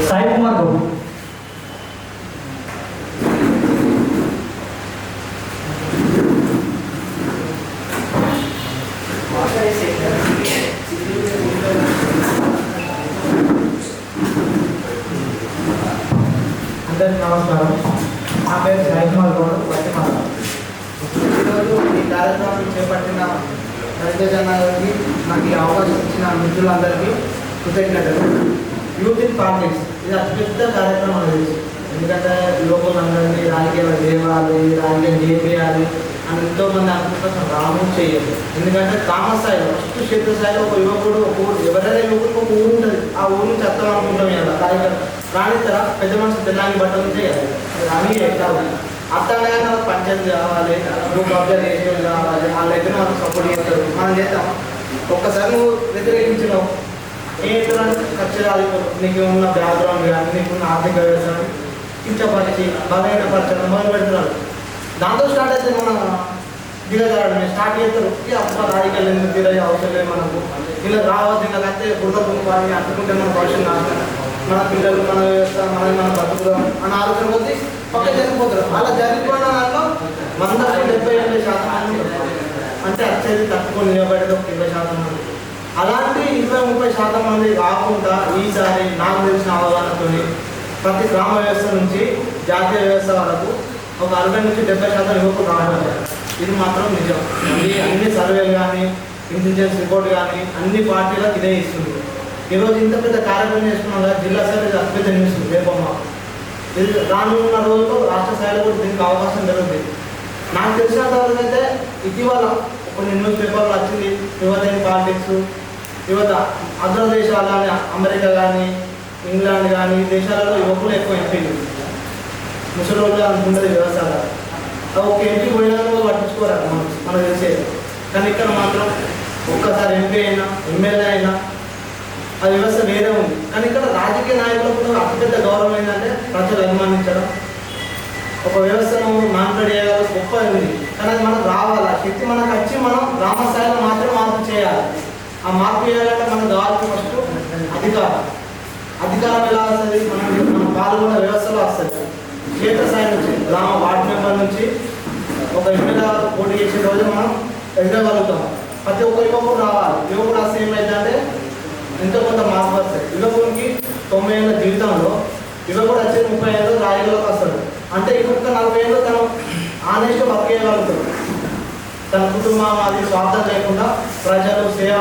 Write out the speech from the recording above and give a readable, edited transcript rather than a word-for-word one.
సాయి కుమార్ బాబు. అందరికీ నమస్కారం. నా పేరు సాయి కుమార్ గౌడ్, వట్టిమాల. ఈరోజు ఈ కార్యక్రమం చేపట్టిన రవితేజన్న గారికి నాకు ఈ అవకాశం ఇచ్చిన మిత్రులందరికీ కృతజ్ఞతలు. యూత్ ఇన్ పాలిటిక్స్ ఇది అతిపెద్ద కార్యక్రమం అనేది. ఎందుకంటే యువకులందరినీ రాజకీయాలు చేయాలి, రాజకీయం చేయాలి అని ఎంతోమంది అనుకుంటున్న రాము చేయాలి. ఎందుకంటే గ్రామ స్థాయిలో ఫస్ట్ క్షేత్ర స్థాయిలో ఒక యువకుడు ఒక ఊరు, ఎవరైనా యువకుడికి ఒక ఊరు ఉంటుంది, ఆ ఊరు నుంచి చెత్తం అనుకుంటాం కదా కార్యక్రమం రానితర పెద్ద మనుషులు తెల్లాని బట్టలు చేయాలి. అని ఎట్లా అర్థంగా మనకు పంచాయతీ కావాలి, నువ్వు కబ్జా చేసేది కావాలి, వాళ్ళైతే మనకు సపోర్ట్ చేస్తారు, మనం చేద్దాం. ఒక్కసారి నువ్వు వ్యతిరేకించినావు ఏంటంటే ఖచ్చితంగా నీకు ఉన్న బ్యాక్గ్రౌండ్ కానీ నీకున్న ఆర్థిక వ్యవస్థను కించపరిచి బలహీనపరచడం మొదలు పెడుతున్నాడు. దాంతో స్టార్ట్ అయితే మన దిగజాడమే స్టార్ట్ చేస్తారు. అప్పుడు రాజకీయాలు ఎందుకు తీరయ్యే అవసరం లేదు మనకు, ఇలా రావద్దు, ఇలా కత్తే బుర్ర కుంపాలని అనుకుంటే మన భవిష్యత్తు నాశనం, మన పిల్లలు మన వ్యవస్థ మన బతుకుదాం అన్న ఆలోచన కొద్ది పక్క జరిగిపోతారు. అలా జరిగిపోయిన దాంట్లో 170% మంది అంటే వచ్చేది తక్కువ నిలబడేది ఒక 20% మంది. అలాంటి 20-30% మంది కాకుండా ఈసారి నాకు తెలిసిన అవగాహనతో ప్రతి గ్రామ వ్యవస్థ నుంచి జాతీయ వ్యవస్థ వరకు ఒక 60 నుంచి 70% యువకులు రావాలి. ఇది మాత్రం నిజం. ఇది అన్ని సర్వేలు కానీ ఇంటెలిజెన్స్ రిపోర్ట్ కానీ అన్ని పార్టీలకు ఇదే ఇస్తుంది. ఈరోజు ఇంత పెద్ద కార్యక్రమం చేసుకున్నాం కదా, జిల్లా స్థాయిలో ఇది అతిపెద్ద న్యూస్ రేపమ్మ. ఇది రానున్న రోజుల్లో రాష్ట్ర స్థాయిలో కూడా దీనికి అవకాశం జరుగుతుంది. నాకు తెలిసినంత వరకు అయితే ఇటీవల కొన్ని న్యూస్ పేపర్లు వచ్చింది, యువత ఇన్ పాలిటిక్స్, యువత అగ్ర దేశాలు కానీ అమెరికా కానీ ఇంగ్లాండ్ కానీ దేశాలలో యువకులు ఎక్కువ ఎంపీలు ముసలి అనుకుంటుంది వ్యవసాయ ఒక ఎంపీ పోయినా పట్టించుకోరారు మనకు తెలిసేది. కానీ ఇక్కడ మాత్రం ఒక్కసారి ఎంపీ అయినా ఎమ్మెల్యే అయినా ఆ వ్యవస్థ వేరే ఉంది. కానీ ఇక్కడ రాజకీయ నాయకులకు కూడా అతిపెద్ద గౌరవం ఏంటంటే ప్రజలు అభిమానించడం, ఒక వ్యవస్థను మానిటర్ చేయగల గొప్ప ఉంది. కానీ అది మనకు రావాలి, ఆ శక్తి మనకు వచ్చి మనం గ్రామ స్థాయిలో మాత్రం మార్పు చేయాలి. ఆ మార్పు చేయాలంటే మనకు కావాల్సిన ఫస్ట్ అధికారం ఎలా వస్తుంది, మనం పాల్గొన్న వ్యవస్థలో వస్తుంది. క్షేత్ర స్థాయి నుంచి గ్రామ వార్డు మెంబర్ నుంచి ఒక ఎమ్మెల్యే పోటీ చేసే రోజు మనం ఎదగలుగుతాం. ప్రతి ఒక్క యువకుడు రావాలి. యువకుడు వస్తే ఏమైందంటే ఎంతో కొంత మార్పు వస్తాయి. యువకుడికి 90 ఏళ్ళ జీవితంలో యువకుడు వచ్చేది 30 ఏళ్ళు రాజకీయాలకు వస్తాడు. అంటే ఇంకొక 40 ఏళ్ళు తను ఆనేస్ట్ వర్క్ చేయగలుగుతాడు. తన కుటుంబం అది స్వార్థం లేకుండా ప్రజలు సేవ